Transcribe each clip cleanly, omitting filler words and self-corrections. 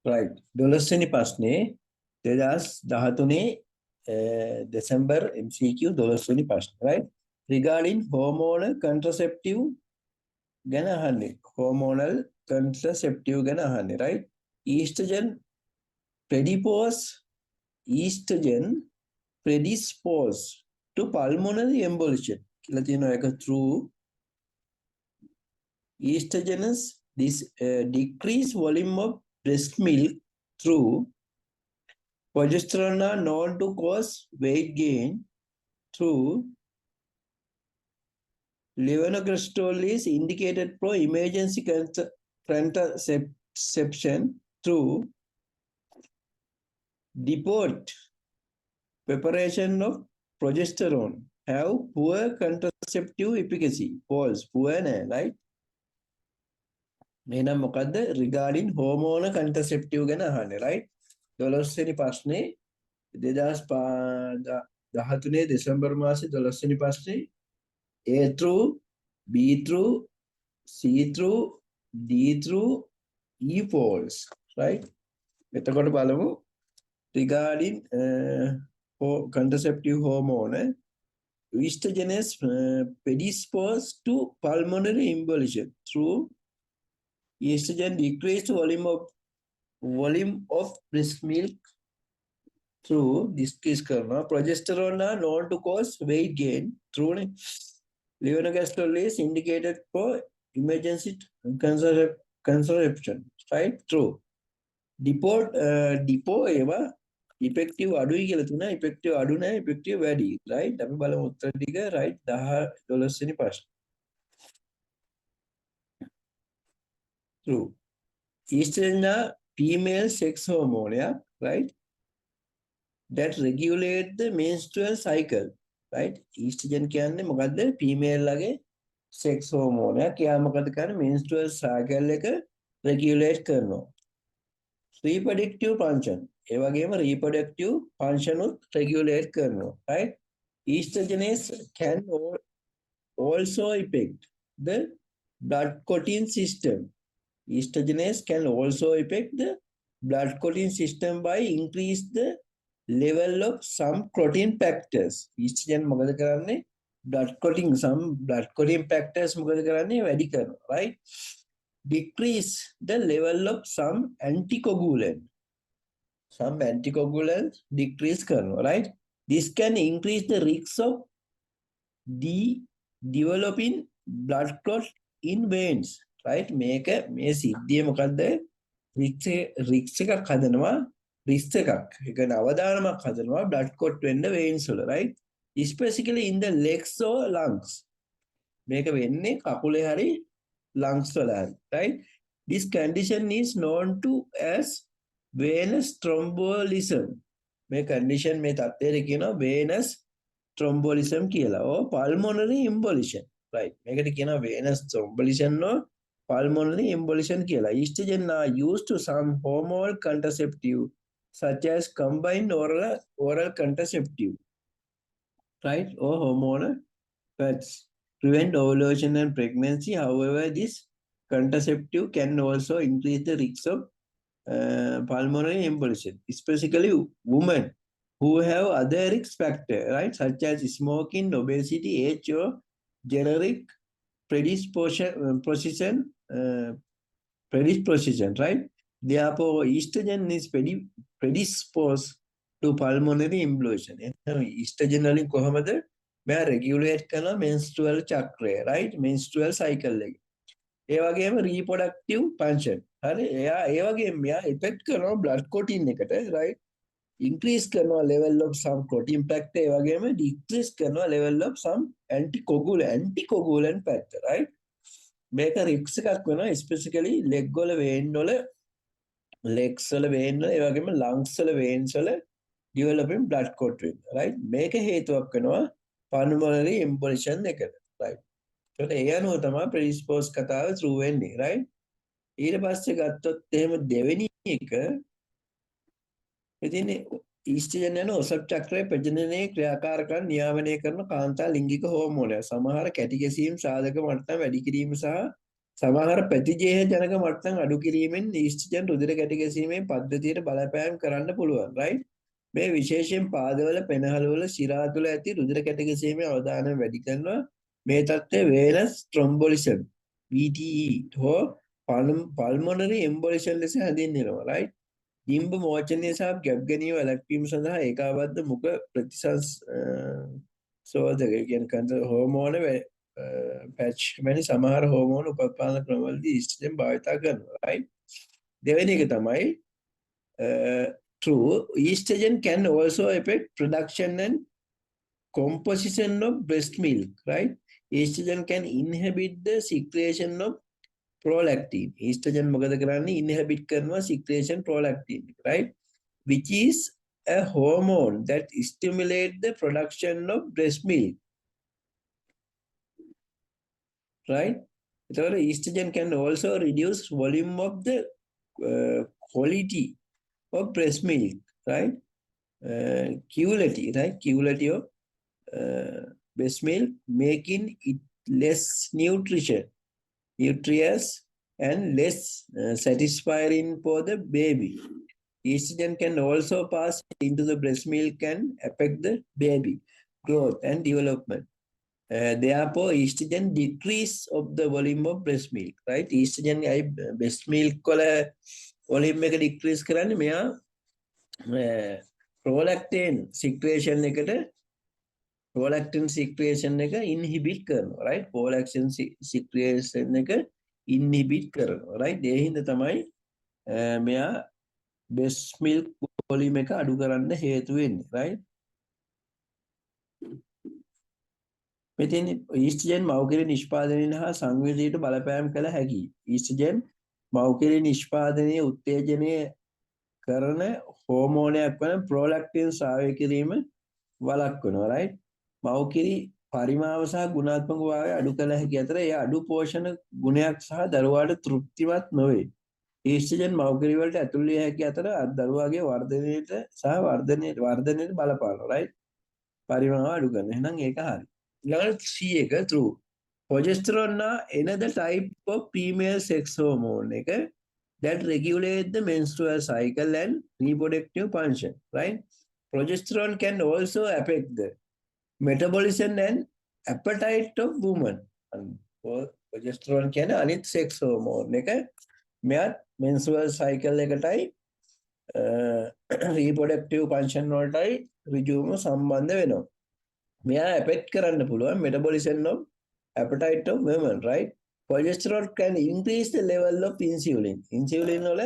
right. 12 වෙනි ප්‍රශ්නේ 2013 December MCQ 12 වෙනි ප්‍රශ්න, right? Regarding hormonal contraceptive ගැන අහන්නේ. Hormonal contraceptive ගැන අහන්නේ, right? Estrogen predispose to pulmonary embolism කියලා තියෙනවා එක through estrogenous decrease volume of breast milk through progesterone are known to cause weight gain through levonorgestrel is indicated for emergency contraception through depot preparation of progesterone have poor contraceptive efficacy. False. Poor නෑ, right? එහෙනම් මොකද්ද? regarding hormonal contraceptive ගැන අහන්නේ, right? 12 වෙනි ප්‍රශ්නේ 2013 දෙසැම්බර් මාසේ 12 වෙනි ප්‍රශ්නේ A through B through C through D through E false, right? එතකොට බලමු regarding contraceptive hormone estrogen is predispose to pulmonary embolism through estrogen decreased volume of breast milk through decrease karna progesterone are known to cause weight gain through levonorgestrel is indicated for emergency contraception, right? True. depot ඒවා effective අඩුයි කියලා තුන effective අඩු නැහැ effective වැඩි, right? අපි බලමු උත්තර ටික, right? 12 වෙනි ප්‍රශ්න. True. Estrogen are female sex hormone, yeah, right? That regulate the menstrual cycle, right? Estrogen කියන්නේ මොකද්ද? female ලගේ sex hormone එකක්. එයා මොකද කරන්නේ? menstrual cycle එක regulate කරනවා. reproductive function. ඒ වගේම reproductive function උත් regulate කරනවා, right? Estrogen can also affect the blood clotting system. Estrogen can also affect the blood clotting system by increase the level of some clotting factors. Estrogen මොකද කරන්නේ? blood clotting factors මොකද කරන්නේ? වැඩි කරනවා, right? Decrease the level of some anticoagulant. Some anticoagulants decrease කරනවා, right? This can increase the risk of developing blood clot in veins, right? මේක මේ සිද්ධිය මොකද්ද? risk එකක් හදනවා, risk එකක්. ඒ කියන්නේ අවදානමක් හදනවා blood clot වෙන්න veins වල, right? Especially in the legs or lungs. මේක වෙන්නේ කකුලේ හරි lungs වල හරි, right? This condition is known to as venous thrombolism. මේ condition මේ තත්ත්වයට කියනවා venous thrombolism කියලා. or pulmonary embolism, right? මේකට කියනවා venous thrombolism or pulmonary embolism කියලා. Estrogen are used to some hormonal contraceptive such as combined oral contraceptive, right? Or hormonal drugs prevent ovulation and pregnancy. However, this contraceptive can also increase the risk of pulmonary embolism, especially women who have other risk factors, right? Such as smoking, obesity, age, or generic predisposition, right? Therefore, estrogen is predisposed to pulmonary embolism. Estrogen වලින් කොහමද මෙයා regulate කරන menstrual චක්‍රය, right? menstrual cycle එක. ඒ වගේම reproductive function. හරි? එයා ඒ වගේම මෙයා effect කරනවා blood clotting එකට, right? increase කරනවා level of some clotting factor. ඒ වගේම decrease කරනවා level of some anticoagulant factor, right? මේක risk එකක් වෙනවා especially leg වල vein වල legs වල vein වල ඒ වගේම lungs වල veins වල developing blood clot වෙන්න, right? මේක හේතුවක් වෙනවා pulmonary embolism එකට, right? ඒකට ඒ අනුව තමයි predispose කතාව true වෙන්නේ, right? ඊට පස්සේ ගත්තොත් එහෙම දෙවෙනි එක ඉතින් ඊස්ට්‍රජන් යන ඔසප් චක්‍රයේ ප්‍රජනනයේ ක්‍රියාකාරකම් නියාමනය කරන කාන්තා ලිංගික හෝමෝනය. සමහර කැටි ගැසීම් සාධක මට්ටම් වැඩි කිරීම සහ සමහර ප්‍රතිජේහ ජනක මට්ටම් අඩු කිරීමෙන් ඊස්ට්‍රජන් රුධිර කැටි ගැසීමේ පද්ධතියට බලපෑම් කරන්න පුළුවන් right මේ විශේෂයෙන් පාදවල පෙනහළවල ශිරා තුළ ඇති රුධිර කැටි ගැසීමේ අවදානම වැඩි කරනවා මේ තත්ත්වය වේනස් ත්‍රොම්බොලිසම් VTE හෝ පල්මොනරි එම්බොලිසම් ලෙස හැඳින්වෙනවා right ඩිම්බ මෝචනය සහ ගැබ් ගැනීම වැළැක්වීම සඳහා ඒකාබද්ධ මුඛ ප්‍රතිසංශෝධක කියන්නේ හෝමෝන පැච් වැනි සමහර හෝමෝන උපපාදන ක්‍රමවලදී ඊස්ට්‍රජන් භාවිතා කරනවා right දෙවෙනි එක තමයි true estrogen can also affect production and composition of breast milk right estrogen can inhibit the secretion of prolactin estrogen මොකද කරන්නේ inhibit කරනවා secretion prolactin right which is a hormone that stimulates the production of breast milk right so estrogen can also reduce volume of the quality of breast milk right quality right quality of breast milk making it less nutritious and less satisfying for the baby estrogen can also pass into the breast milk and affect the baby growth and development therefore estrogen decrease of the volume of breast milk right estrogen breast milk වල volume එක decrease කරන්නේ මෙයා prolactin secretion එක inhibit කරනවා right prolactin secretion එක inhibit කරනවා right ඒ හින්දා තමයි මෙයා breast milk volume එක අඩු කරන්න හේතු වෙන්නේ right මෙතෙන් ඊස්ට්‍රජන් මව්කිරි නිෂ්පාදනය හා සංවේදීට බලපෑම් කළ හැකි. ඊස්ට්‍රජන් මව්කිරි නිෂ්පාදනයේ උත්තේජනය කරන හෝමෝනයක් වන ප්‍රොලැක්ටින් ස්‍රාවය කිරීම වළක්වනවා right. මව්කිරි පරිමාව සහ ගුණාත්මක භාවය අඩු කළ හැකි අතර එය අඩු පෝෂණ ගුණයක් සහ දරුවාට තෘප්තිමත් නොවේ. ඊස්ට්‍රජන් මව්කිරි වලට ඇතුල් විය හැකි අතර දරුවාගේ වර්ධනයට සහ වර්ධනයට බලපානවා right. පරිමාව අඩු කරන. එහෙනම් ඒක හරි. ඊළඟට C එක true. Progesterone are another type of female sex hormone එක that regulate the menstrual cycle and reproductive function, right? Progesterone can also affect the metabolism and appetite of women. And progesterone කියන්නේ අනිත් sex hormone එක මෙයාත් menstrual cycle එකටයි reproductive function වලටයි ඍජුවම සම්බන්ධ වෙනවා. මෙයා affect කරන්න පුළුවන් metabolism of appetite of women, right? Progesterone can increase the level of insulin. Insulin වල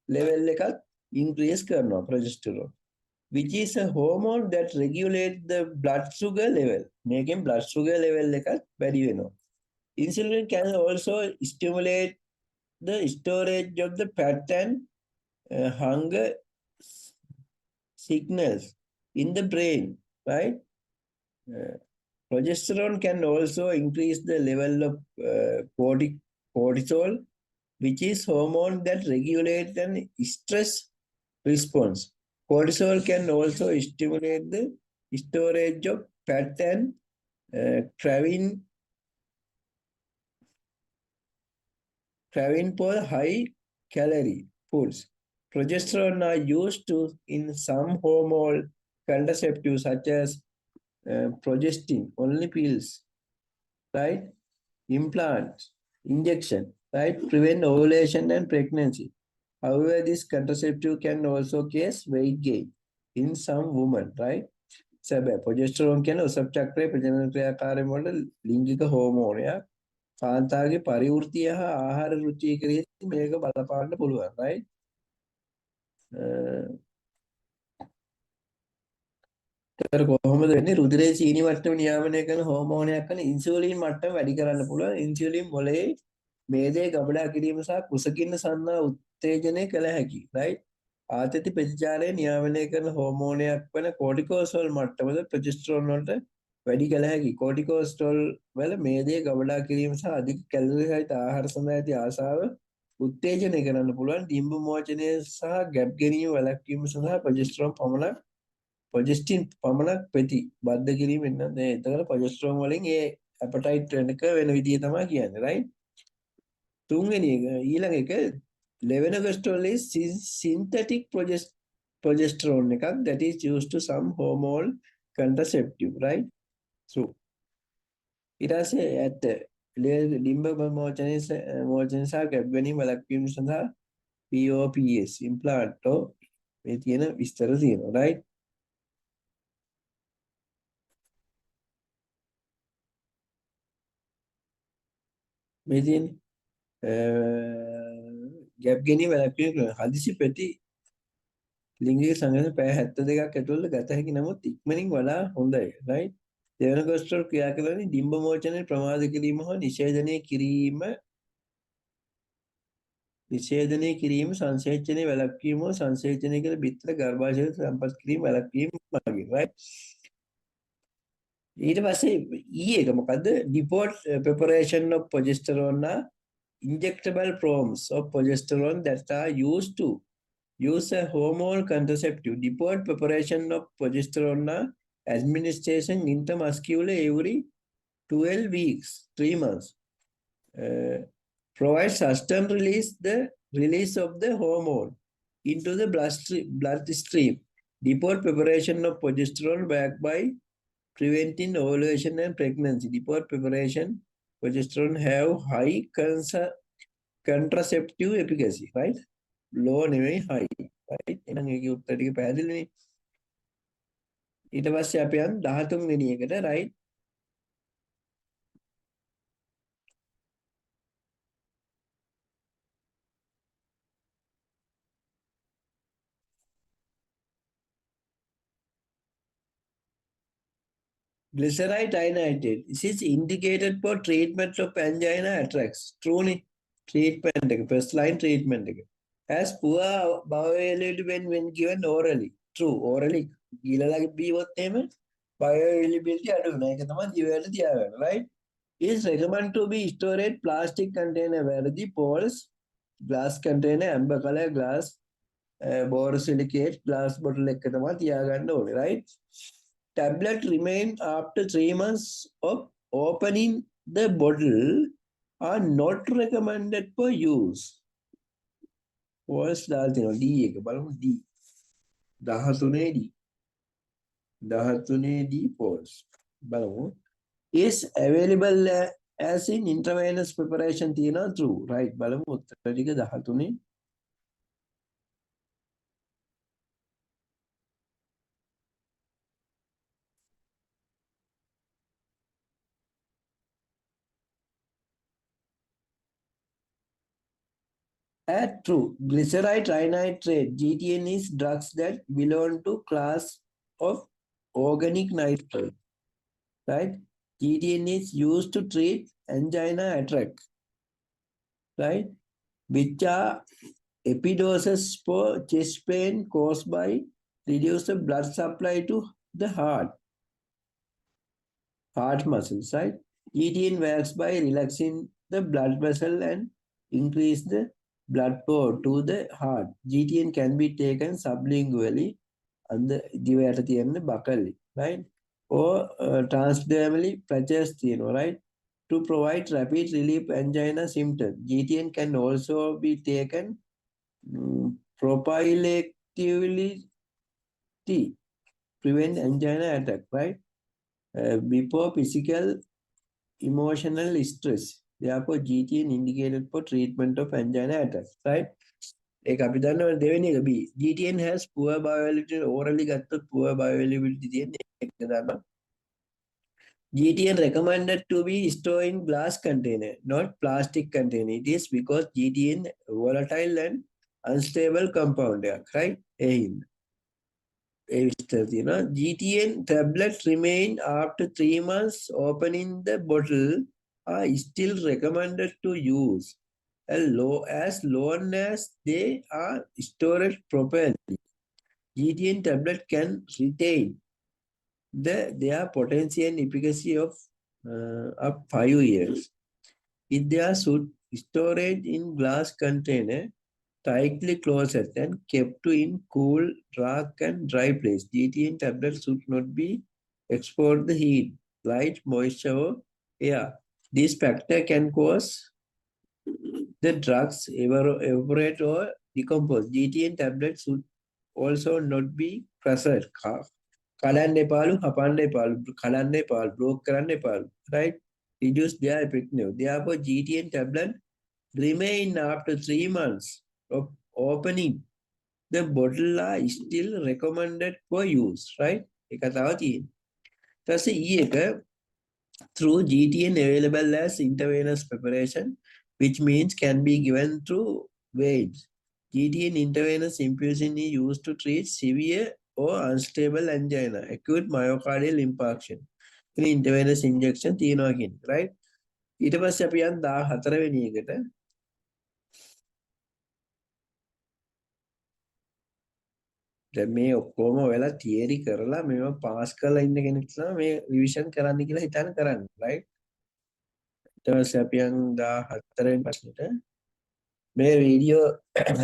level එකත් increase කරනවා progesterone, which is a hormone that regulates the blood sugar level. මේකෙන් blood sugar level එකත් වැඩි වෙනවා. Insulin can also stimulate the storage of the fat and hunger signals in the brain, right? Progesterone can also increase the level of cortisol, which is hormone that regulates an stress response. Cortisol can also stimulate the storage of fat and craving for high calorie foods. Progesterone are used to in some hormonal contraceptives such as progestin, only pills, right? Implants, injection, right? Prevent ovulation and pregnancy. However, this contraceptive can also cause weight gain in some women, right? සැබෑ ප්‍රොජෙස්ටරෝන් කියන ඔසප් චක්‍රයේ ප්‍රජනන ක්‍රියාකාරී වල ලිංගික හෝමෝනයක් කාන්තාවගේ පරිවෘත්තිය හා ආහාර රුචිය කෙරෙහි මේක බලපාන්න පුළුවන් right ඒතර කොහොමද වෙන්නේ රුධිරයේ සීනි මට්ටම නියාමනය කරන හෝමෝනයක් කරන ඉන්සියුලින් මට්ටම වැඩි කරන්න පුළුවන් ඉන්සියුලින් මොළයේ මේදේ ගබඩා කිරීම සහ කුසගින්න සන්නා උත්තේජනය කළ හැකි right ආතති ප්‍රතිචාරය නියාමනය කරන හෝමෝනයක් වන කෝටිකෝස්ටෝල් මට්ටමද ප්‍රොජෙස්ටරෝන් වලට වැඩි කළ හැකි කෝටිකෝස්ටෝල් වල මේදේ ගබඩා කිරීම සහ අධික කැලරි සහිත ආහාර සඳහා ඇති ආශාව උත්තේජනය කරන්න පුළුවන් ඩිම්බ මෝචනය සහ ගැබ් ගැනීම වැළැක්වීම සඳහා ප්‍රොජෙස්ටින් පමණක් ප්‍රතිබද්ධ කිරීම වෙන එතකොට ප්‍රොජෙස්ටරෝන් වලින් ඒ ඇපටයිට් වෙනක වෙන විදිය තමයි කියන්නේ right තුන්වෙනි එක ඊළඟ එක levonorgestrel is synthetic progesterone එකක් that is used to some hormone contraceptive, right? So ඊට පස්සේ ඇත්ත ලිම්බ මෝචනය සහ ගැබ් ගැනීම වළක්වීම සඳහා POPS implant මේ තියෙන විස්තර තියෙනවා, right? මේ තියෙන ගැබ් ගැනීම වැළැක්වීම හදිසි ප්‍රති ලිංගික සංයෝජන පැය 72ක් ඇතුළත ගත හැකි නමුත් ඉක්මනින් වඩා හොඳයි, right? දෙවනකොස්ටර් ක්‍රියා කරන්නේ ඩිම්බ මෝචනය ප්‍රමාද කිරීම හෝ නිෂේධනය කිරීම සංසේචනය වැළැක්වීම හෝ සංසේචනය කළ බිත්තර ගර්භාෂය සම්පත් කිරීම වැළැක්වීම වගේ, right? ඊට පස්සේ එක මොකද්ද? depot preparation of progesterone are injectable forms of progesterone that are used to use a hormone contraceptive. Depot preparation of progesterone are administration intramuscular every 12 weeks, 3 months. Provides sustained release of the hormone into the bloodstream. Depot preparation of progesterone backed by preventing ovulation and pregnancy. Depot preparation progesterone have high contraceptive efficacy, right? Low නෙවෙයි high, right? එහෙනම් ඒකේ උත්තර ටික පැහැදිලිනේ. ඊට පස්සේ අපි යන් 13 වෙනි එකට, right? Glyceride trinitrate. This is indicated for treatment of angina attacks. Truly, treatment, first line treatment. Has poor bioavailability when given orally. True, orally. ගිලලා බීවොත් එහෙම bioavailability අඩු වෙනවා. ඒක තමයි දිවයට තියාගන්න, right? Is recommended to be stored plastic container වැරදි. Poles, glass container, amber color glass, borosilicate glass bottle එක තමයි තියාගන්න ඕනේ, right? Tablet remain after 3 months of opening the bottle are not recommended for use. False දාලා තියෙනවා D එක බලමු D 13 D 13 D false බලමු is available as in intravenous preparation තියෙනවා true, right? බලමු උත්තර ටික 13. True. Glyceride trinitrate, GTN, is drugs that belong to class of organic nitrate, right? GTN is used to treat angina attack, right? Which are epidosis for chest pain caused by reduced blood supply to the heart muscles, right? GTN works by relaxing the blood vessel and increase the blood flow to the heart. GTN can be taken sublingually and the දිවයට තියෙන බකලි, right? Or transdermally patches තියෙනවා, right? To provide rapid relief angina symptoms. GTN can also be taken prophylactically to prevent angina attack, right? Before physical emotional stress. Therefore, GTN indicated for treatment of angina attacks, right? ඒක අපි දන්නවා දෙවෙනි එක B. GTN has poor bioavailability. Orally ගත්තොත් poor bioavailability තියෙන එක දන්නවා. GTN recommended to be stored in glass container, not plastic container. It is because GTN volatile and unstable compound, right? GTN tablets remain after 3 months opening the bottle are still recommended to use as long as they are stored properly. GTN tablet can retain their potency and efficacy of up 5 years. If they are stored in glass container, tightly closed and kept in cool, dark and dry place. GTN tablets should not be exposed to heat, light, moisture or air. This factor can cause The drugs evaporate or decompose. GTN tablets should also not be crushed. කඩන්න එපාලු, හපන්න එපාලු, කඩන්න එපාලු, block කරන්න එපාලු. Right? Reduce their effectiveness. Therefore, GTN tablet remain after 3 months of opening. The bottle are still recommended for use. Right? ඒක තව තියෙනවා. ඊට පස්සේ එක through GTN available as intravenous preparation, which means can be given through veins. GTN intravenous infusion is used to treat severe or unstable angina, acute myocardial infarction. ඉතින් intravenous injection තියනවා කියන්නේ, right? ඊට පස්සේ අපි යන් 14 වෙනි එකට. දැන් මේ ඔක්කොම ඔයාලා තියරි කරලා මේව පාස් කරලා ඉන්න කෙනෙක් තමයි මේ රිවිෂන් කරන්න කියලා හිතන කරන්නේ, right? ඊට පස්සේ අපි යන් 14 වෙනි ප්‍රශ්නෙට. මේ වීඩියෝ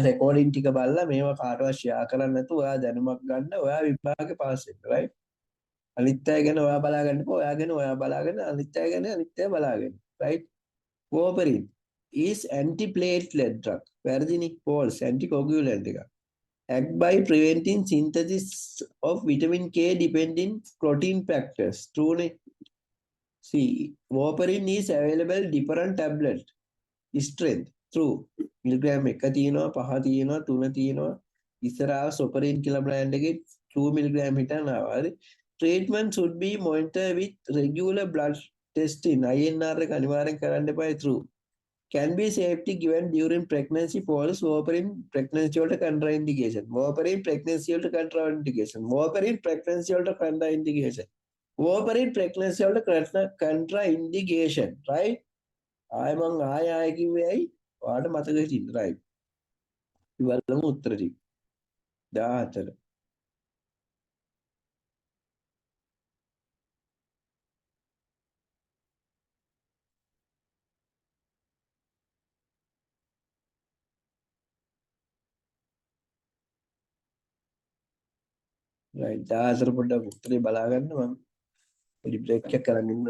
රෙකෝඩින් ටික බලලා මේවා කාටවත් ෂෙයා කරන්න නැතුව ඔයා දැනුමක් ගන්න ඔයා විභාගේ පාස් වෙන්න right අනිත් අය ගැන ඔයා බලාගන්නකෝ ඔයා ගැන ඔයා බලාගෙන අනිත් අය ගැන අනිත් අය බලාගෙන right warfarin is antiplatelet drug වැරදිනේ false anticoagulant එක act by preventing synthesis of vitamin K depending protein factors true නේ see warfarin is available different tablet strength true milligram 1 තියෙනවා 5 තියෙනවා 3 තියෙනවා ඉස්සරහා සොපරින් කියලා බ්‍රෑන්ඩ් එකේ 2 මිලිග්‍රෑම් හිටන් ආවා හරි treatment should be monitored with regular blood testing INR එක අනිවාර්යෙන් කරන්න එපා true can be safety given during pregnancy false warfarin pregnancy වලට contraindication warfarin pregnancy වලට contraindication warfarin pregnancy වලට contraindication warfarin pregnancy වලට contraindication right ආය මං ආය කිව්වේ ඇයි ඔයාලට මතක හිටින්න right ඉවලම උත්තර ටික 14 right 14 පොඩ්ඩක් උත්තරේ බලා ගන්න මම පොඩි බ්‍රේක් එකක් කරන් ඉන්න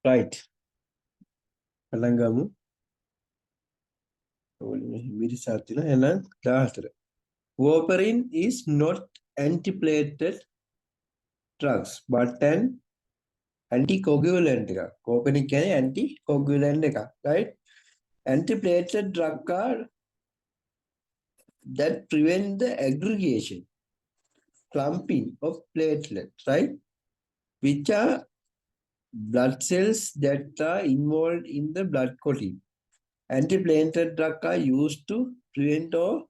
right. Alangamu. Mirisatila and Dahatra. Warfarin is not antiplatelet drugs, but an anticoagulant. Warfarin can anticoagulant, right? Antiplatelet drug are that prevent the aggregation, clumping of platelets, right? Which are blood cells that are involved in the blood clotting. Antiplatelet drugs are used to prevent or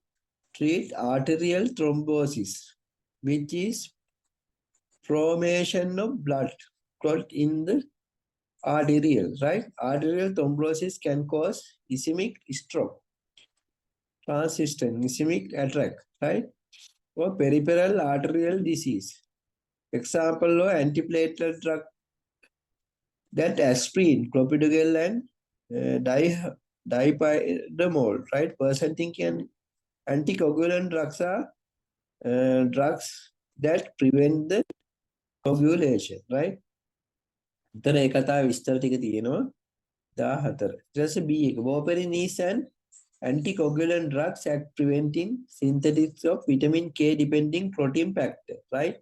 treat arterial thrombosis, which is formation of blood clot in the arterial, right? Arterial thrombosis can cause ischemic stroke, transient ischemic attack, right? Or peripheral arterial disease. Example of antiplatelet drug that aspirin, clopidogrel, and dipyridamole, right? Person thinking anticoagulant drugs are drugs that prevent the coagulation, right? එතන ඒ කතාව විස්තර ටික තියෙනවා 14. ඊට පස්සේ B එක. Warfarin is an anticoagulant drugs at preventing synthesis of vitamin K depending protein factor, right?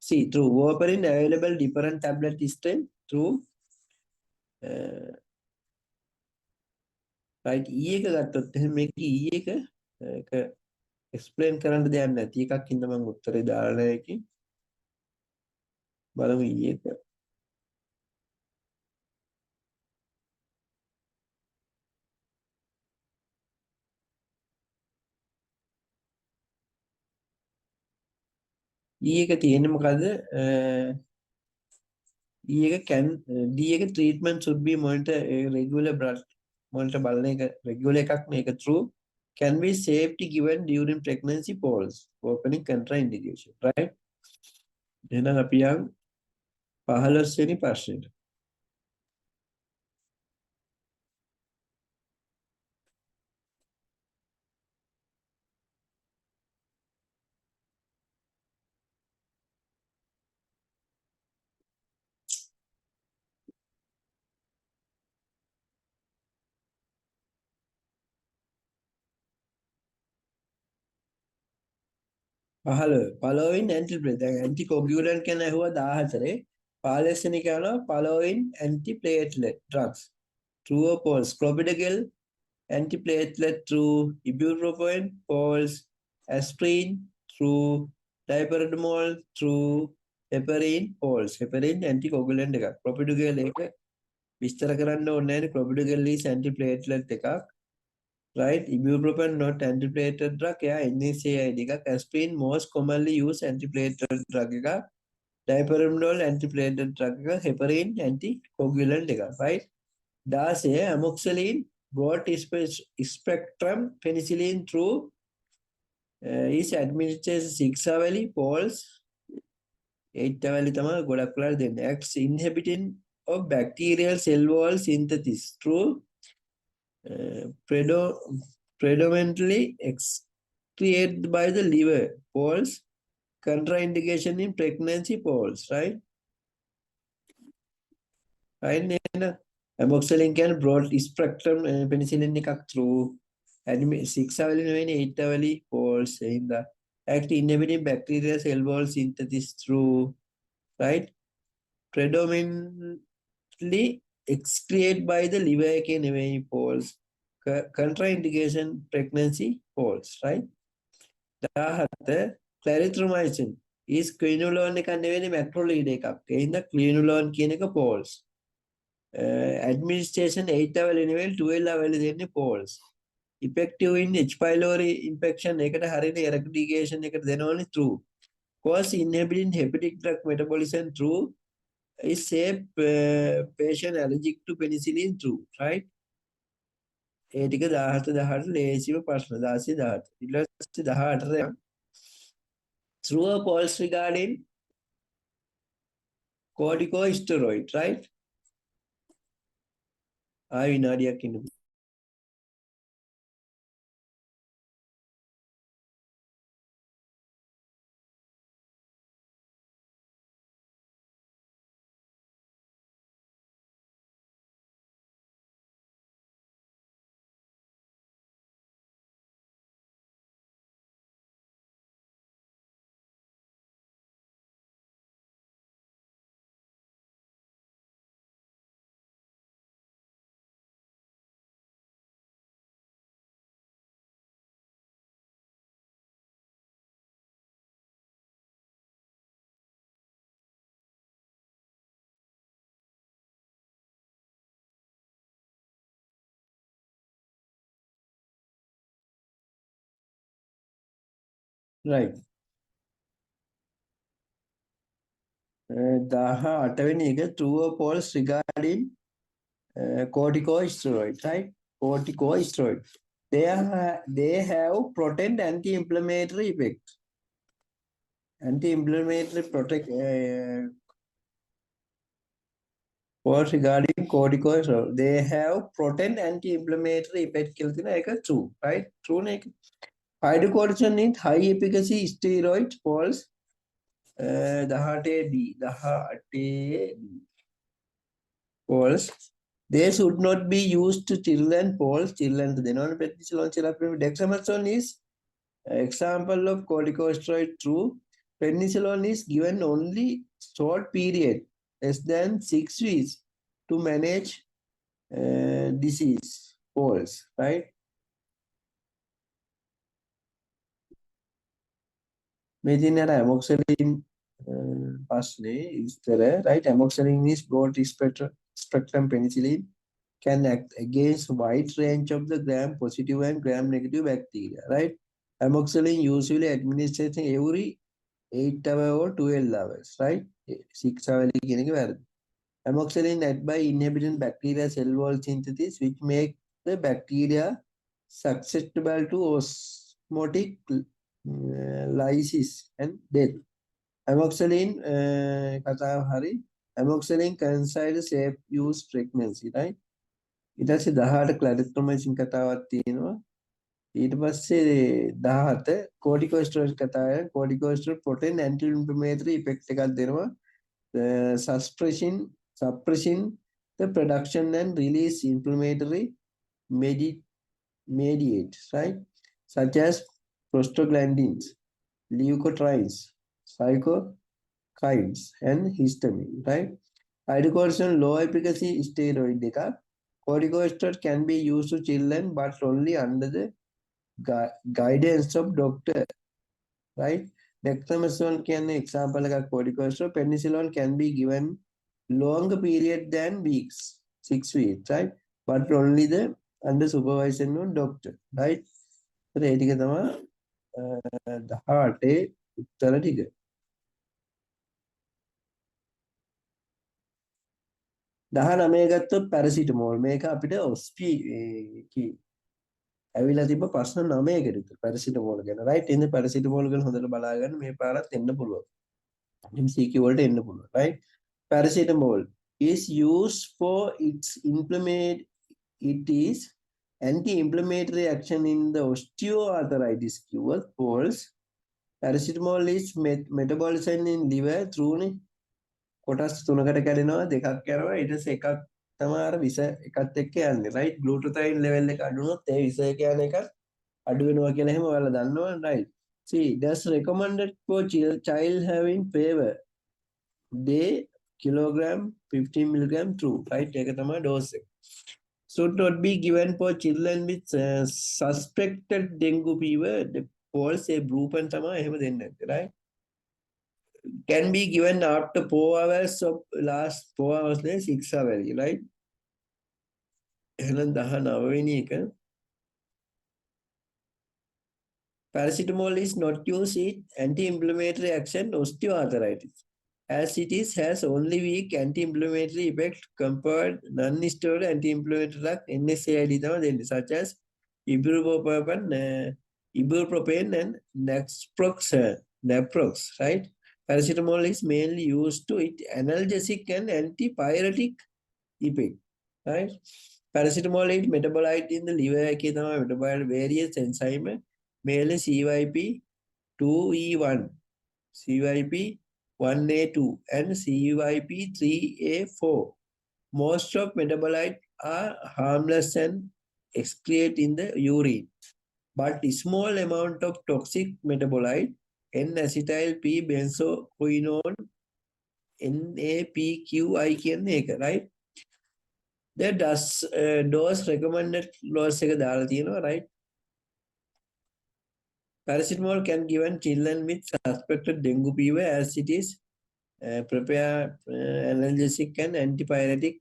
See, through warfarin available different tablet strength through right E එක ගත්තොත් එහෙනම් මේක E එක explain කරන්න දෙයක් නැති එකක් ඉන්න මම උත්තරේ දාලා නැහැ එකේ බලමු E එක E එක තියෙන්නේ මොකද E එක can D එක treatment should be monitor regular blood monitor බලන එක regular එකක් මේක through can be safety given during pregnancy pause opening contraindication, right? එහෙනම් අපි යන් 15 වෙනි ප්‍රශ්නෙට. following anticoagulant කියන ඇහුවා 14. 15 වෙනි කියනවා following antiplatelet drugs. True or false? Clopidogrel antiplatelet through ibuprofen, false. Aspirin through dipyridamole through heparin, false. Heparin anticoagulant එකක්. Clopidogrel එක විස්තර කරන්න ඕනේ නැහැ. Clopidogrel is antiplatelet එකක්. Right? Ibuprofen not antiplatelet drug. Yeah, NSAID එකක්. Aspirin most commonly used antiplatelet drug එකක්. Dipyridamole antiplatelet drug එකක්. Heparin anticoagulant එකක්. Right? 16 amoxicillin broad spectrum penicillin through is administered 6 hourly false 8 hourly තමයි ගොඩක් වෙලාවට දෙන්නේ acts inhibiting of bacterial cell wall synthesis through predominantly excreted by the liver false contraindication in pregnancy false, right? Right. Amoxicillin can broad spectrum penicillin එකක් through 6 hourly නෙවෙයි 8 hourly false saying that act inhibiting bacterial cell wall synthesis through, right? Predominantly excreted by the liver එකේ නෙවෙයි false contraindication pregnancy false, right? 17 clarithromycin is quinolone එකක් නෙවෙයි macrolide එකක්. ඒ හින්දා quinolone කියන එක false. Administration 8 hour level 12 hour දෙන්නේ false. Effective in H pylori infection එකට හරියට eradication එකට දෙනවනේ true. Cause inhibiting hepatic drug metabolism true. Is safe patient allergic to penicillin true, right? ඒ ටික 17 18 ලේසිම ප්‍රශ්න 16 18 ඊළඟට 18 යන true or false regarding corticosteroid, right? ආයි විනාඩියක් ඉන්න right. 18වෙනි එක true or false regarding corticosteroid, right? Corticosteroid. They have potent anti-inflammatory effect. Anti-inflammatory protect false regarding corticosteroid. They have potent anti-inflammatory effect කියලා තියෙන එක true, right? True නේ එක. Hydrocortisone is high efficacy steroid, false. 18 D. 18 false. They should not be used to children, false. Children to දෙනවනේ prednisolone cherapin. Dexamethasone is example of corticosteroid, true. Prednisolone is given only short period, less than 6 weeks, to manage disease, false, right? Medicine amoxicillin pasne is there, right? Amoxicillin is broad spectrum penicillin, can act against wide range of the gram positive and gram negative bacteria, right? Amoxicillin usually administered every 8 hours or 12 hours, right? 6 hours කියන එක වැරදි. Amoxicillin act by inhibiting bacteria cell wall synthesis, which make the bacteria susceptible to osmotic lysis and death. Amoxicillin කතාව හරි. Amoxicillin considered safe use pregnancy, right? ඊට පස්සේ 18 ක්ලැරිට්‍රොමයිසින් කතාවක් තියෙනවා. ඊට පස්සේ 17 corticosteroid කතාවෙන් corticosteroid potent anti-inflammatory effect එකක් දෙනවා. Suppressing the production and release inflammatory mediates, right? Such as prostaglandins, leukotrienes, cytokines, and histamine, right? Hydrocortisone low efficacy steroid එකක්. Corticosteroid can be used to children, but only under the guidance of doctor, right? Dexamethasone can example like corticosteroid. Penicillin can be given longer period than weeks, 6 weeks, right? But only the under supervision of doctor, right? So ඒ ටික තමයි 18 උත්තර ටික. 19 ගත්තොත් paracetamol. මේක අපිට ඔස්පි ඇවිල්ලා තිබ්බ ප්‍රශ්න 9කට විතර පැරසිටමෝල් ගැන, right? ඉතින් පැරසිටමෝල් ගැන හොඳට බලාගන්න. මේ පාරත් එන්න පුළුවන්. MCQ වලට එන්න පුළුවන්, right? Paracetamol is used for its it is anti-inflammatory action in the osteoarthritis cure, false. Paracetamol is metabolism in liver through කොටස් තුනකට කැඩෙනවා, දෙකක් කරනවා. ඊට පස්සේ එකක් තමයි අර විස එකත් එක්ක යන්නේ, right? ග්ලූටාතයින් ලෙවල් එක අඩු වුණොත් ඒ විස එක යන එක අඩු වෙනවා කියලා එහෙම ඔයාලා දන්නවා, right? See, that's recommended for child having fever. Day kilogram 15 milligram true, right? ඒක තමයි dose එක. Should not be given for children with suspected dengue fever. The false a brufen තමයි එහෙම දෙන්නේ නැත්තේ, right? Can be given after 4 hours of last 4 hours 6 hours, right? එහෙනම් 19 වෙනි එක. Paracetamol is not used in anti-inflammatory action osteoarthritis, as it has only weak anti-inflammatory effect compared non-steroidal anti-inflammatory drug NSAID තමයි දෙන්නේ, such as ibuprofen and naprox, right? Paracetamol is mainly used to its analgesic and antipyretic effect, right? Paracetamol is metabolite in the liver එකේ තමයි metabolite various enzyme, mainly CYP2E1, CYP1A2 and CYP3A4. Most of metabolites are harmless and excrete in the urine, but a small amount of toxic metabolite N-acetyl P-benzoquinone NAPQI කියන්නේ එක, right? The dose recommended dose එක දාලා තියෙනවා, right? Paracetamol can given children with suspected dengue fever, as it is prepare analgesic and antipyretic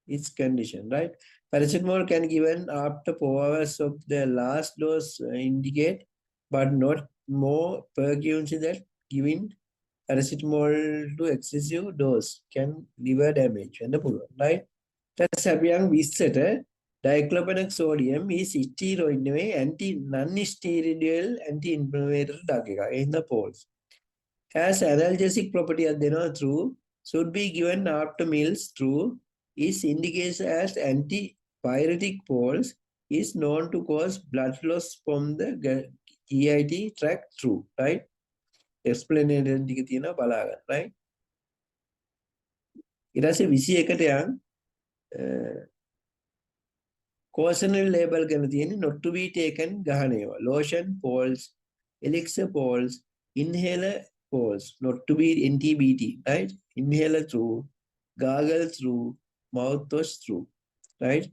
its condition, right? Paracetamol can given after 4 hours of the last dose indicate, but not more percussion that giving paracetamol to excessive dose can liver damage. Right? That's a young visitor. Diclofenac sodium is steroid non-steroidal anti-inflammatory drug in the poles. Has analgesic property through should be given after meals through is indicated as antipyretic poles is known to cause blood loss from the GIT tract through, right? Explanation ටික තියෙනවා බලාගන්න, right? ඊට පස්සේ 21ට යන් cautionary label ගැන තියෙන්නේ not to be taken ගහන ඒවා. Lotion poles, elixir poles, inhaler poles, not to be NTBT, right? Inhaler through, gargle through, mouthwash through, right?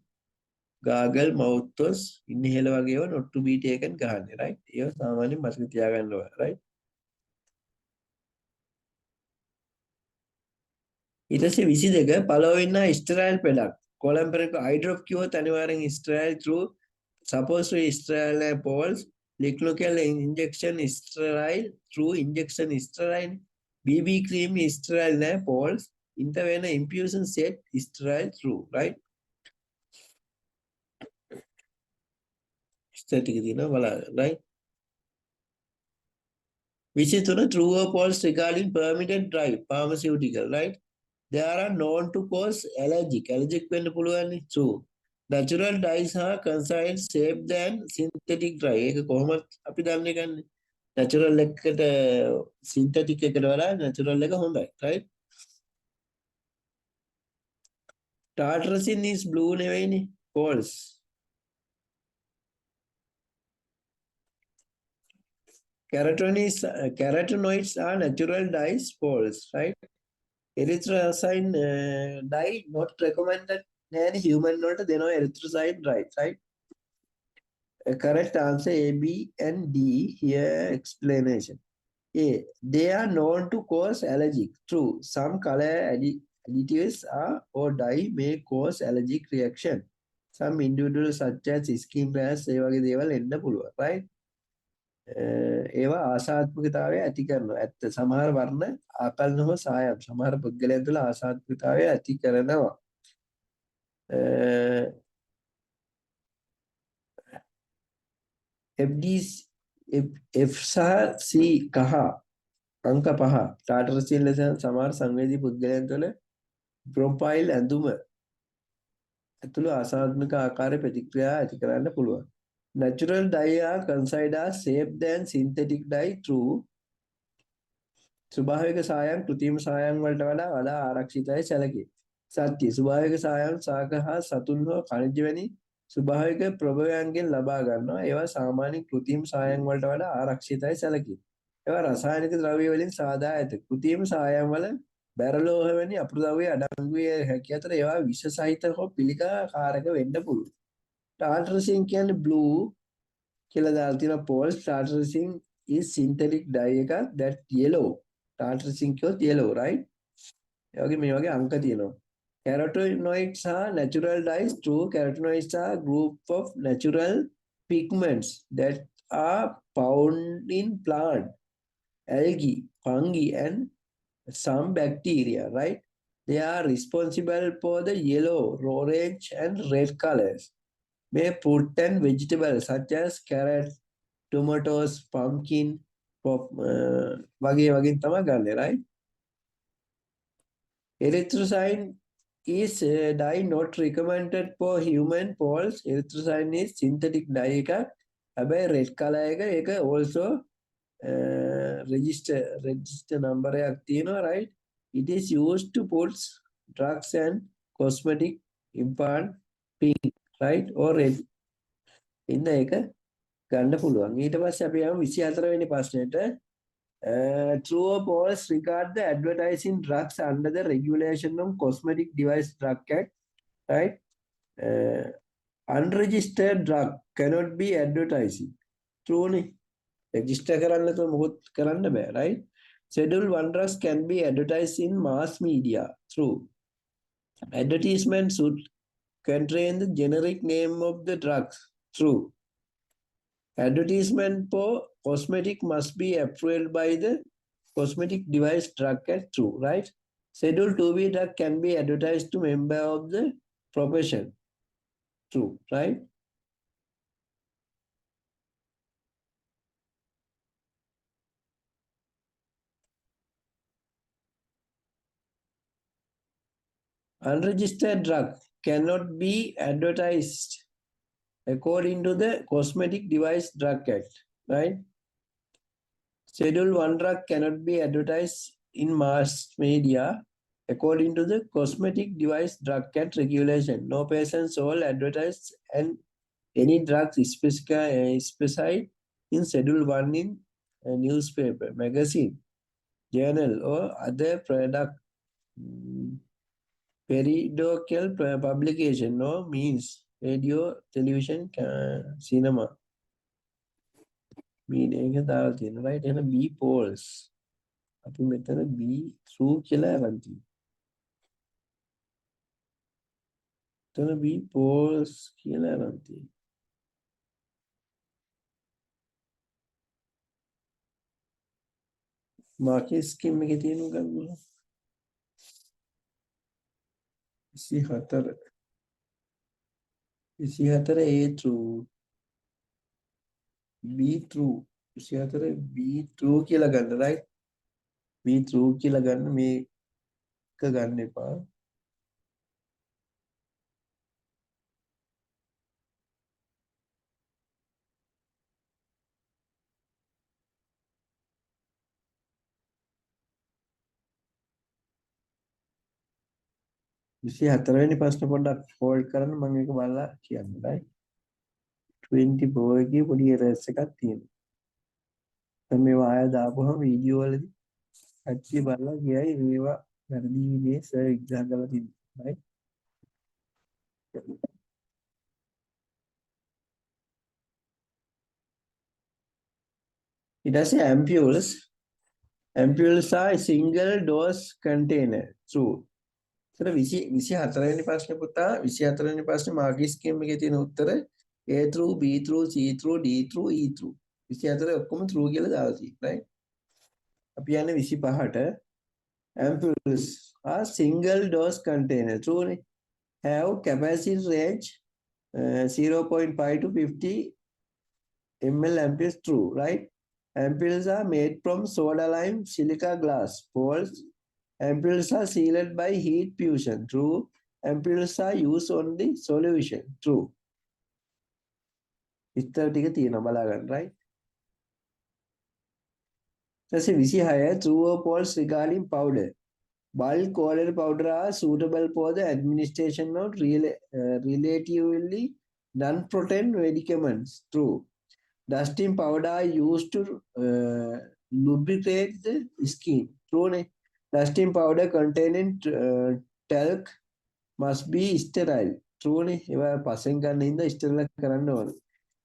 Gargle, mouthwash, inhaler වගේ ඒවා not to be taken ගහන්නේ, right? ඒවා සාමාන්‍යයෙන් මතක තියාගන්න ඕන, right? ඊට පස්සේ 22 පළවෙන්න ස්ටෙරයිල් පෙඩක් කොලම් පෙරක eye drop කිව්වොත් අනිවාර්යෙන් ස්ටෙරයිල් through supposedly sterile poles lichlocal injection sterile through injection sterile BB cream sterile poles intervenous infusion set sterile through, right? ස්ථටික තියෙනවා බලන්න, right? 23 true or false regarding permitted drive pharmaceutical, right? They are known to cause allergic වෙන්න පුළුවන්. True. Natural dyes are considered safe than synthetic dye. ඒක කොහොමද අපි දන්නේ ගන්නේ? Natural එකට synthetic එකට වඩා natural එක හොඳයි, right? Tartrazine is blue නෙවෙයිනේ. False. Carotenoids are natural dyes. False, right? Erythrocyte dye not recommended in human not දෙනවා erythrocyte dye, right? Correct answer A, B, and D. Here explanation. A. They are known to cause allergic. True. Some color additives are or dye may cause allergic reaction. Some individuals such as skin rash ඒ වගේ දේවල් එන්න පුළුවන්, right? ඒවා ආසාත්මිකතාවය ඇති කරනවා. ඇත්ත සමහර වර්ණ ආකල්න හෝ සායම් සමහර පුද්ගලයන් තුළ ආසාත්මිකතාවය ඇති කරනවා. F සහ C කහ අංක 5 ටාටරසින් ලෙස සමහර සංවේදී පුද්ගලයන් තුළ ප්‍රොෆයිල් ඇඳුම ඇතුළු ආසාත්මික ආකාරයේ ප්‍රතික්‍රියා ඇති කරන්න පුළුවන්. Natural dye are considered as safe than synthetic dye through ස්වභාවික සායම් කෘත්‍රිම සායම් වලට වඩා ආරක්ෂිතයි සැලකේ. සත්‍ය ස්වභාවික සායම් ශාක හා සතුන් හෝ khනිජ වැනි ස්වභාවික ප්‍රභවයන්ගෙන් ලබා ගන්නවා. ඒවා සාමාන්‍ය කෘත්‍රිම සායම් වලට වඩා ආරක්ෂිතයි සැලකේ. ඒවා රසායනික ද්‍රව්‍ය වලින් සාදා ඇත. කෘත්‍රිම සායම් වල බැරලෝහ වැනි අප්‍රද්‍රව්‍ය අඩංගු වේ හැකි අතර ඒවා විෂ සහිත හෝ පිළිකා කාරක වෙන්න පුළුවන්. ටාටරසින් කියන්නේ blue කියලා දාලා තියෙනවා. False. Tartrazine is synthetic dye එකක් that yellow. Tartrazine කියොත් yellow, right? ඒ වගේ මේ වගේ අංක තියෙනවා. Carotenoids are natural dyes. True. Carotenoids are group of natural pigments that are found in plant, algae, fungi, and some bacteria, right? They are responsible for the yellow, orange, and red colors. May fruit and vegetables such as carrots, tomatoes, pumpkin, වගේ තමයි ගන්න, right? Erythrocyte is dye not recommended for human poles. Erythrocyte is synthetic dye එකක්. හැබැයි red color එක also register number එකක් තියෙනවා, right? It is used to put drugs and cosmetic implant pink, right? Or red. ඉන්න එක ගන්න පුළුවන්. ඊට පස්සේ අපි යමු 24 වෙනි ප්‍රශ්නෙට. True or false regard the advertising drugs under the regulation of Cosmetic Device Drug Act, right? Unregistered drug cannot be advertising. True නේ. Register කරන්න તો මොකොත් කරන්න බෑ, right? Schedule 1 drugs can be advertised in mass media. True. Advertisement should contain the generic name of the drugs. True. Advertisement for cosmetic must be approved by the Cosmetic Device Drug Act, true, right? Schedule 2B drug can be advertised to member of the profession, true, right? Unregistered drug cannot be advertised according to the Cosmetic Device Drug Act, right? Schedule 1 drug cannot be advertised in mass media according to the Cosmetic Device Drug Act regulation. No person shall advertise and any drugs specified in Schedule 1 in a newspaper, magazine, journal, or other product periodical publication, no means radio, television, cinema. මේක දාලා තියෙනවා right එහෙනම් B polls අපි මෙතන B true කියලා අරන් තියෙනවා. එතන B polls කියලා අරන් තියෙනවා. මාකේ ස්කීම් එකේ තියෙන ගන්න 24 24 A true B true 24 B true කියලා ගන්න right B true කියලා ගන්න මේක ගන්න එපා. විසි හතරවෙනි ප්‍රශ්න පොඩ්ඩක් ෆෝල්ඩ් කරන්න මම ඒක බලලා කියන්න right 24 එකේ පොඩි errors එකක් තියෙනවා. දැන් මේවා ආය දාපුවම වීඩියෝ වලදී කච්චි බලලා කියයි මේවා වැරදි මේ සර් එක්සෑම් කරලා තියෙනවා right ඊට පස්සේ ampules are single dose container true සර 24 වෙනි ප්‍රශ්නේ පුතා 24 වෙනි ප්‍රශ්නේ මාගේ ස්කීම් එකේ තියෙන උත්තර A through B through C through D through E through 24 ඔක්කොම true කියලා දාලා තියෙනවා right අපි යන්නේ 25ට ampules are single dose container true නේ have capacity range 0.5 to 50 ml ampules true right ampules are made from soda lime silica glass false ampules are sealed by heat fusion true ampules are used on the solution true විස්තර ටික තියෙනවා බලා ගන්න right ඊට පස්සේ 26 true or false regarding powder bulk oral powder are suitable for the administration of relatively non-potent medicaments true dusting powder are used to lubricate the skin true නේ dusting powder containing talc must be sterile true නේ ඒවා පස්සෙන් ගන්න හින්දා sterile කරන්න ඕනේ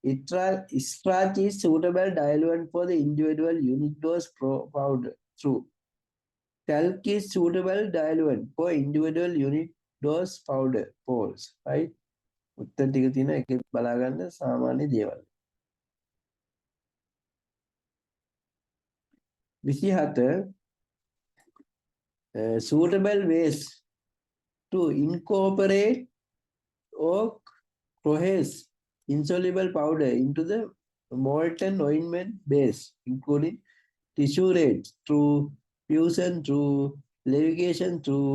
Starch is suitable diluent for the individual unit dose powder true talc is suitable diluent for individual unit dose powder false right උත්තර ටික තියෙන එක බලා ගන්න සාමාන්‍ය දේවල් 27 suitable ways to incorporate or coalesce insoluble powder into the molten ointment base including tissue rates through fusion through ligation through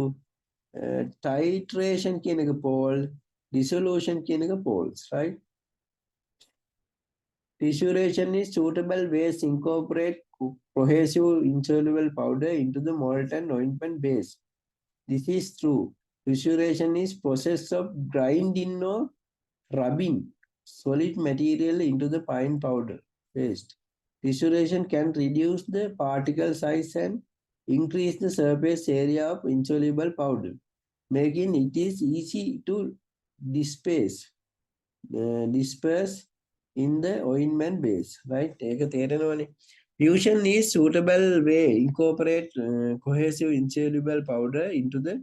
titration කියන එක pole dissolution කියන එක poles right Titration is suitable ways incorporate cohesive insoluble powder into the molten ointment base. This is true. Titration is process of grinding or rubbing solid material into the fine powder paste. Titration can reduce the particle size and increase the surface area of insoluble powder, making it is easy to disperse in the ointment base, right? ඒක තේරෙනවනේ. Fusion is suitable way incorporate cohesive insoluble powder into the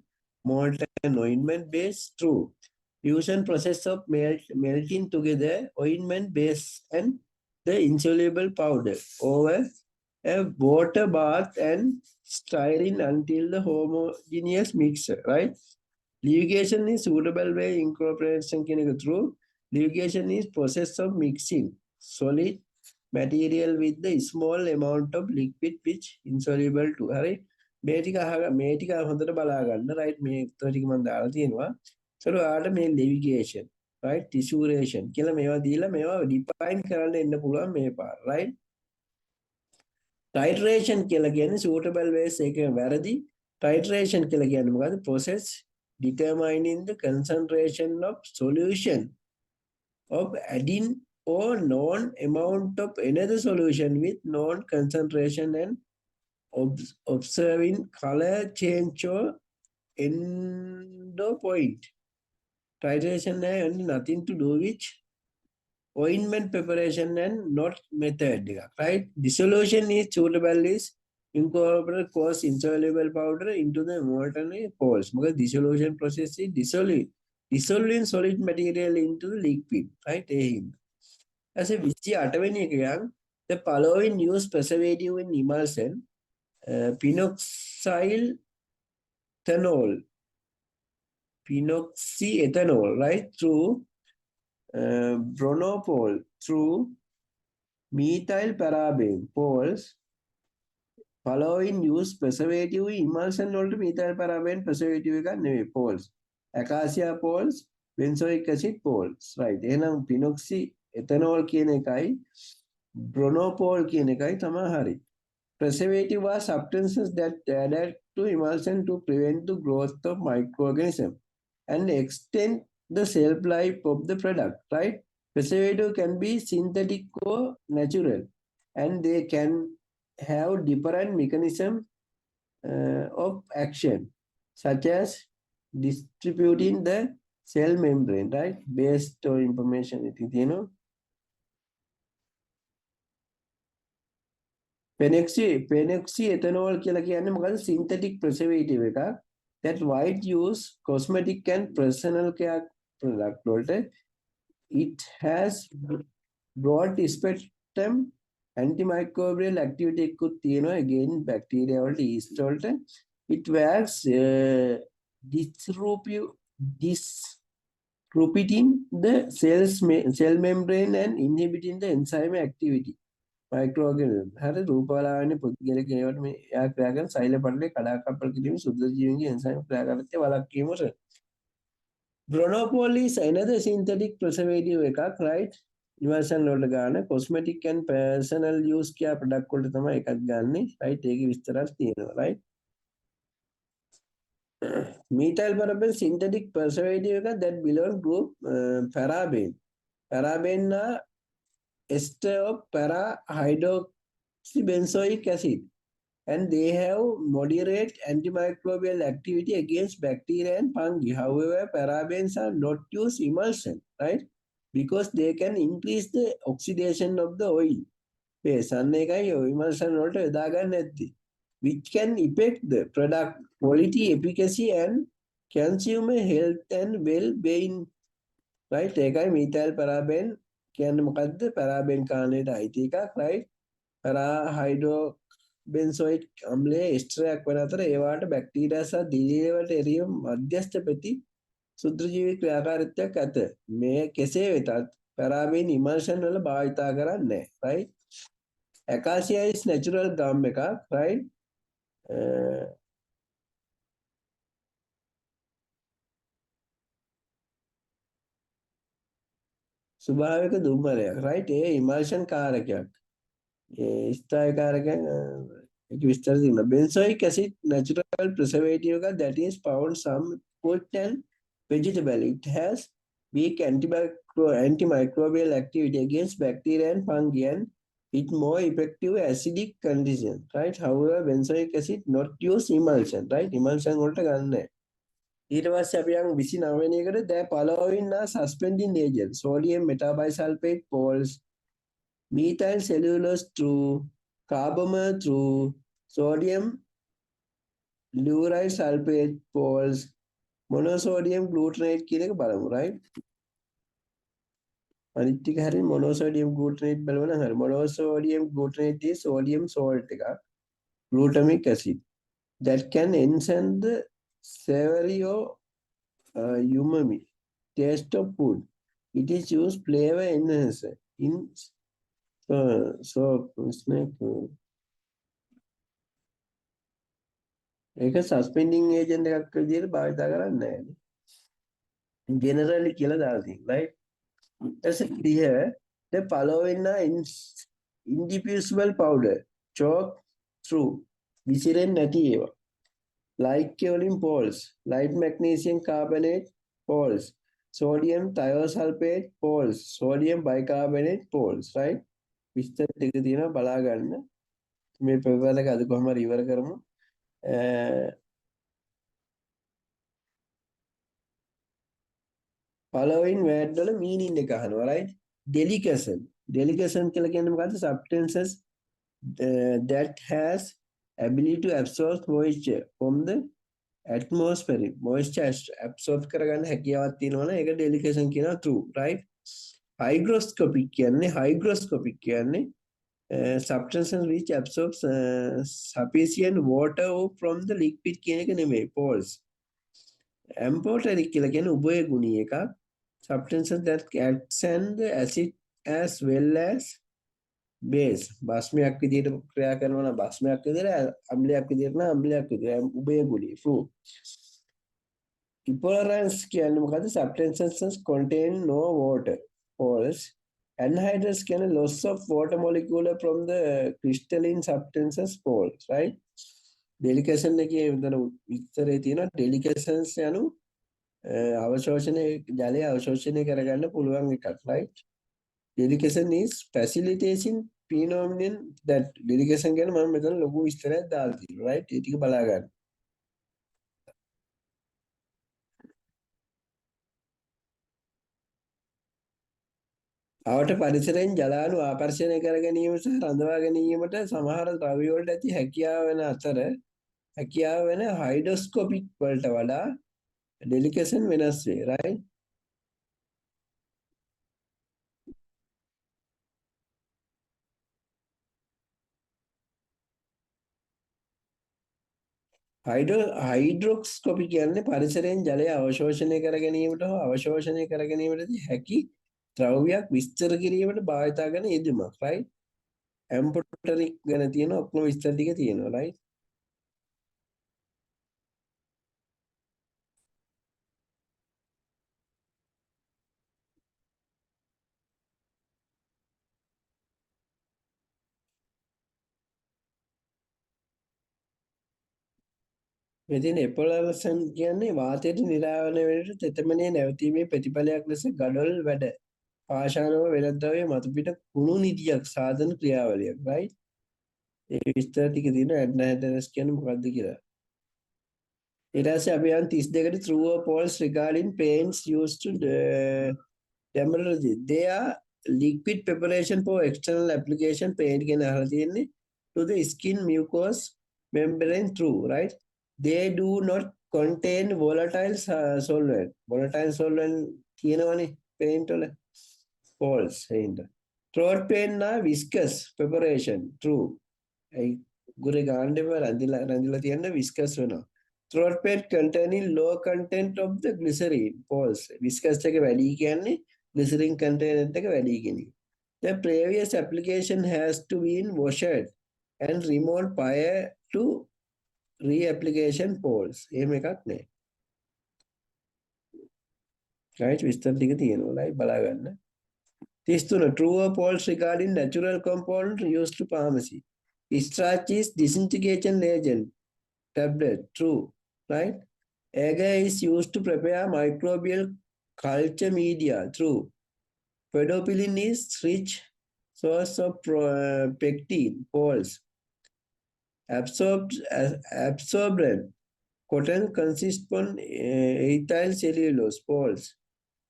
molten ointment base. True. Fusion process of melting together ointment base and the insoluble powder over a water bath and stirring until the homogeneous mixture, right? Ligation is suitable way incorporation through. Ligation is process of mixing solid material with the small amount of liquid which insoluble to. හරි මේ ටික හොඳට බලා ගන්න right මේ උත්තර ටික මම දාලා තියෙනවා. so ඔයාලට මේ ligation right tissuration කියලා මේවා දීලා මේවා define කරන්න එන්න පුළුවන් මේ පාර right. Titration කියලා කියන්නේ suitable ways එක වැරදි. Titration කියලා කියන්නේ මොකද්ද? Process determining the concentration of solution of adding or known amount of another solution with known concentration and observing color change or end point. Titration has nothing to do with ointment preparation and not method, right? Dissolution is suitable is incorporate coarse insoluble powder into the molten poles. Because dissolution process is dissolving solid material into the liquid, right? As a vici the following use preservative in emulsion, phenoxyethanol, right? Through bronopol, through methyl paraben poles. Following use preservative emulsion වලට methyl paraben preservative එකක් නෙවෙයි poles. Acacia poles, benzoic acid poles, right? එහෙනම් phenoxy ethanol කියන එකයි bronopol කියන එකයි තමයි හරි. Preservative are substances that added to emulsion to prevent the growth of microorganisms and extend the shelf life of the product, right? Preservative can be synthetic or natural, and they can have different mechanism of action, such as distributing the cell membrane, right? Based on information, Phenoxyethanol කියලා කියන්නේ මොකද? Synthetic preservative එකක් that wide use cosmetic and personal care product වලට. It has broad spectrum antimicrobial activity එකකුත් තියෙනවා again bacteria වලට yeast වලට. It works disrupting the cell membrane and inhibiting the enzyme activity. Microorganism. හරි රූපවලාවන්‍ය පුද්ගලික ඒවට මේ එයා ක්‍රියා කරන සෛල පටලේ කඩාකප්පල් කිරීම සුද්ධ ජීවීන්ගේ එන්සයිම් ක්‍රියාකාරීත්වය වළක්වීමට. Bronopol is another synthetic preservative එකක්, right? Emulsion වලට ගන්න cosmetic and personal use care product වලට තමයි එකක් ගන්නෙ, right? ඒකේ විස්තරයක් තියෙනවා, right? Methyl paraben synthetic preservative එකක් that belong group paraben. Paraben are ester of para-hydroxybenzoic acid, and they have moderate antimicrobial activity against bacteria and fungi. However, parabens are not used emulsion, right? Because they can increase the oxidation of the oil base. Emulsion which can affect the product quality, efficacy, and consumer health and well-being, right? Methyl paraben කියන්නේ මොකද්ද? paraben කාණයට අයිති එකක්, right? para-hydrobenzoic අම්ලයේ එස්ටරයක් වන අතර ඒවාට bacteria සහ දිලීරවලට එරෙහිව මධ්‍යස්ථ ප්‍රති සුද්ධජීවී ක්‍රියාකාරීත්වයක් ඇත. මේ කෙසේ වෙතත් paraben emulsion වල භාවිතා කරන්නේ නැහැ, right? Acacia is natural gum එකක්, right? ස්වභාවික දුම්බරයක්, right? ඒ emulsion කාරකයක්. ස්ථායකාරකයන් විස්තර දෙන්න. Benzoic acid natural preservative that is found some fruit and vegetable. It has weak antimicrobial activity against bacteria and fungi and it more effective acidic conditions, right? However, benzoic acid not use emulsion, right? Emulsion වලට ගන්න. ඊට පස්සේ අපි යන් 29 වෙනි එකට the following are suspending agents: sodium metabisulfate poles, methyl cellulose through, carbomer through, sodium lurid sulfate poles, monosodium glutamate කියන එක බලමු, right? අනිත් ටික හරිය මොනෝසෝඩියම් ග්ලූටනේට් බලවනම් හරි මොනෝසෝඩියම් glutamate is sodium salt එකක් glutamic acid that can enhance the savory or umami taste of food. It is used flavor enhancer in so snake ඒක සස්පෙන්ඩින් agent එකක් විදිහට භාවිත කරන්නේ නැහැ. Generally කියලා දාලා තියෙනවා. Right? As here, the following are indiffusible powder, chalk through, විසිරෙන්නේ නැති ඒවා. Light kaolin poles, light magnesium carbonate poles, sodium thiosulfate poles, sodium bicarbonate poles, right? විස්තර ටික තියෙනවා බලා ගන්න. මේ පෙපර් එක අද කොහොම හරි ඉවර කරමු. following word වල meaning එක අහනවා, right? Delicacy. Delicacy කියලා කියන්නේ මොකද්ද? Substances that has ability to absorb moisture from the atmosphere. Moisture absorb කරගන්න හැකියාවක් තියෙනවනේ ඒක delicacy කියනවා true, right? Hygroscopic කියන්නේ substances which absorbs sufficient water from the liquid කියන එක නෙමෙයි, false. Amphoteric කියලා කියන්නේ උභයගුණී එකක්. Substances that acts and acid as well as base. භස්මයක් විදිහට ක්‍රියා කරනවා නම් භස්මයක් විදිහට, අම්ලයක් විදිහට නම් අම්ලයක් විදිහට, උභයගුණී true. Epolarance කියන්නේ මොකද්ද? Substances contain no water, false. Anhydrous කියන්නේ loss of water molecule from the crystalline substances, false, right? Delication එකේ උදන විස්තරේ තියෙනවා. Delications යනු අවශෝෂණය ජලය අවශෝෂණය කරගන්න පුළුවන් එකක්, right? Delication is facilitation phenomenon that delication ගැන මම මෙතන ලොකු විස්තරයක් දාලා තියෙනවා, right? ඒ ටික බලා ගන්න. අවට පරිසරයෙන් ජලාණු ආකර්ෂණය කර ගැනීම සහ රඳවා ගැනීමට සමහර ද්‍රව්‍ය වලට ඇති හැකියාව වෙන අතර හැකියාව වෙන හයිඩ්‍රොස්කෝපික් වලට වඩා delication වෙනස් වේ, right? හයිඩ්‍රොස්කෝපි කියන්නේ පරිසරයෙන් ජලය අවශෝෂණය කර ගැනීමට හෝ අවශෝෂණය කර ගැනීමට හැකි ද්‍රව්‍යයක් විස්තර කිරීමට භාවිත කරන යෙදුමක්, right? ඇම්ෆොටරික් ගැන තියෙන ඔක්කොම විස්තර ටික තියෙනවා, right? මෙතන එපොලරේෂන් කියන්නේ වාතයට නිරාවරණය වෙන තෙතමනයේ නැවතීමේ ප්‍රතිඵලයක් ලෙස ගඩොල් වැඩ පාෂාණව වෙනත් ද්‍රව්‍ය මතු පිට කුණු නිදියක් සාධන ක්‍රියාවලියක්, right? ඒ විස්තර ටික තියෙනවා ඇඩ්නහැඩරස් කියන්නේ මොකක්ද කියලා. ඊට පස්සේ අපි යන් 32ට true or false regarding paints used to dermatology. They are liquid preparation for external application. paint කියන අහලා තියෙන්නේ to the skin mucous membrane, true, right? They do not contain volatile solvent. Volatile solvent තියෙනවනේ paint වල. False. Throat paint නා viscous preparation, true. ඒ ගුරේ ගාන්න එපා රැඳිලා තියෙන viscous වෙනවා. Throat paint containing low content of the glycerine, false. Viscous එක වැඩි කියන්නේ glycerine content එක වැඩි කියන එක. The previous application has to be washed and removed prior to re-application, false. එහෙම එකක් නෑ. right? විස්තර ටික තියෙනවා like බලා ගන්න. 33 true or false regarding natural compound used to pharmacy. Starch is disintegration agent, tablet, true, right? Agar is used to prepare microbial culture media, true. Pedopilin is rich source of pectin, false. Absorbent cotton consists on ethyl cellulose, false.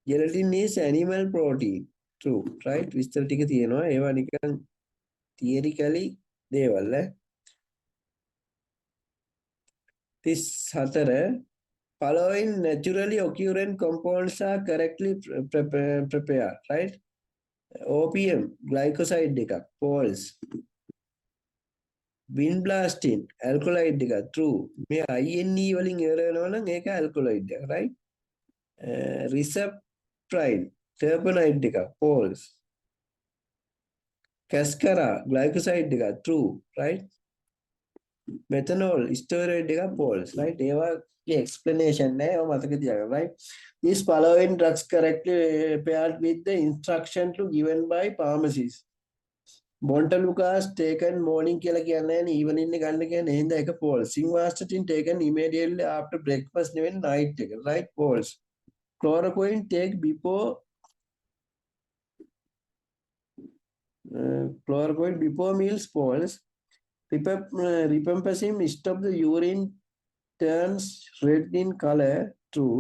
Gelatin is animal protein, true, right? විස්තර ටික තියෙනවා ඒවා නිකන් theoretically දේවල් ඈ. 34 following naturally occurring compounds are correctly prepared, right? OPM glycoside එකක් false. Vinblastin alkaloid එකක් true. මේ INE වලින් ඉවර වෙනවා නම් ඒක alkaloid එක right. Risapride terpenite එකක් false. Cascara glycoside එකක් true right. Methanol steroid එකක් false right. ඒවාගේ explanation නෑ ඒවා මතක තියාගන්න right. These following drugs correctly paired with the instruction to given by pharmacists. Montelukast taken morning කියලා කියන්නේ නැහැ evening එක ගන්න කියන්නේ එහෙනම් ඒක false. Simvastatin taken immediately after breakfast නෙවෙයි night එක right false. Chloroquine take before chloroquine before meals false. Rifampicin stop the urine turns red in color true.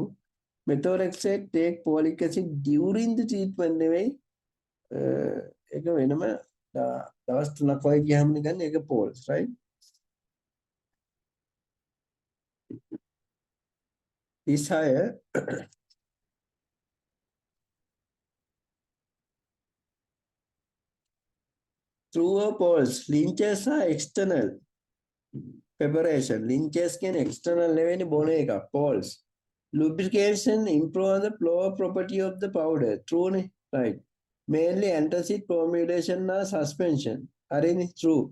Methotrexate take folic acid during the treatment නෙවෙයි ඒක වෙනම දවස් 3ක් වගේ ගියාම ගන්න ඒක false right. 36 true or false lynchers are external preparation. Lynchers can external නෙවෙයි බොන එක false. Lubrication improve the flow property of the powder true නේ right. Mainly antacid formulation are suspension හරිනේ true.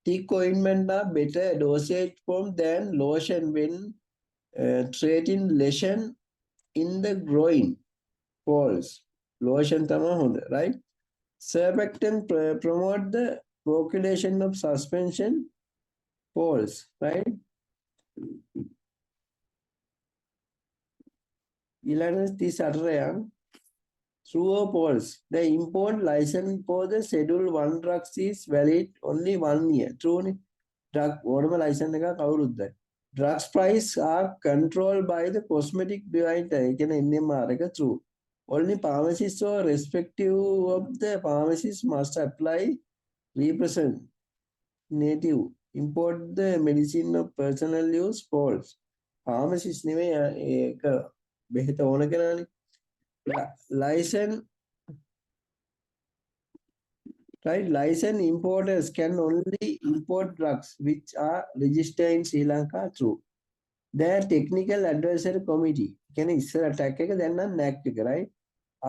Thick ointment are better dosage form than lotion when treating lesion in the groin false. Lotion තමයි හොඳ right. Surfactant promote the flocculation of suspension false right. ඊළඟ 38 true or false the import license for the schedule 1 drugs is valid only 1 year true නේ drug ඕනම license එකක් අවුරුද්දයි. Drugs price are controlled by the cosmetic divider ඒ කියන්නේ NMR එක true. Only pharmacists or respective of the pharmacist must apply representative import the medicine of personal use false. Pharmacist නෙවෙයි ඒක බෙහෙත ඕන කෙනානේ. License right. License importers can only import drugs which are registered in Sri Lanka true. Their technical advisory committee කියන්නේ ඉස්සර attack එක දැන් නම් NAC එක right.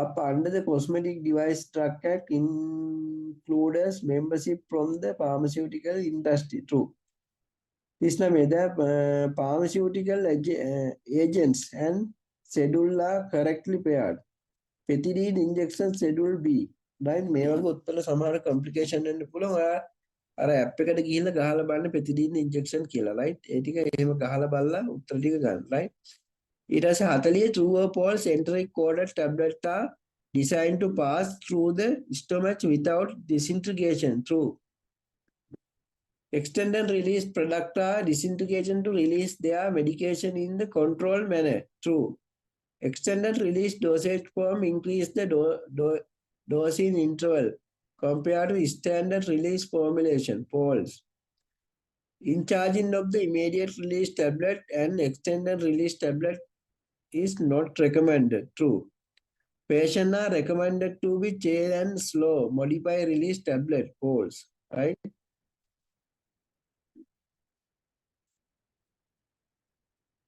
Up under the Cosmetic Device Drug Act includes membership from the pharmaceutical industry true. This name the pharmaceutical agents and schedule are correctly paired. P.D.S.R injection schedule B right. මේ වගේ උත්තර සමහර complication වෙන්න පුළුවන්. ඔයා අර app එකට ගිහිල්ලා ගහලා බලන්න P.D.S.R injection කියලා right. ඒ ටික එහෙම ගහලා බලලා උත්තර ටික ගන්න right. ඊට පස්සේ 40 true or false enteric coated tablet are designed to pass through the stomach without disintegration true. Extended release product are disintegration to release their medication in the controlled manner true. Extended release dosage form increase the dosing interval compared to standard release formulation false. In charging of the immediate release tablet and extended release tablet is not recommended true. Patients are recommended to be chill and slow modify release tablet false right.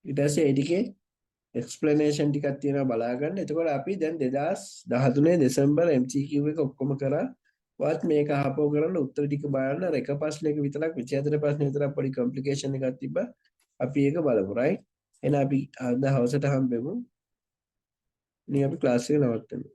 ඊට පස්සේ ඒකේ explanation ටිකක් තියෙනවා බලා ගන්න. එතකොට අපි දැන් 2013 දෙසැම්බර් MCQ එක ඔක්කොම කරා. වත් මේක අහපෝ කරන්න උත්තර ටික බලන්න. අර එක ප්‍රශ්නයක විතරක් 24 ප්‍රශ්න විතරක් පොඩි complication එකක් තිබ්බා. අපි ඒක බලමු right. එහෙනම් අපි අද හවසට හම්බෙමු. මේ අපි ක්ලාස් එක නවත්තමු.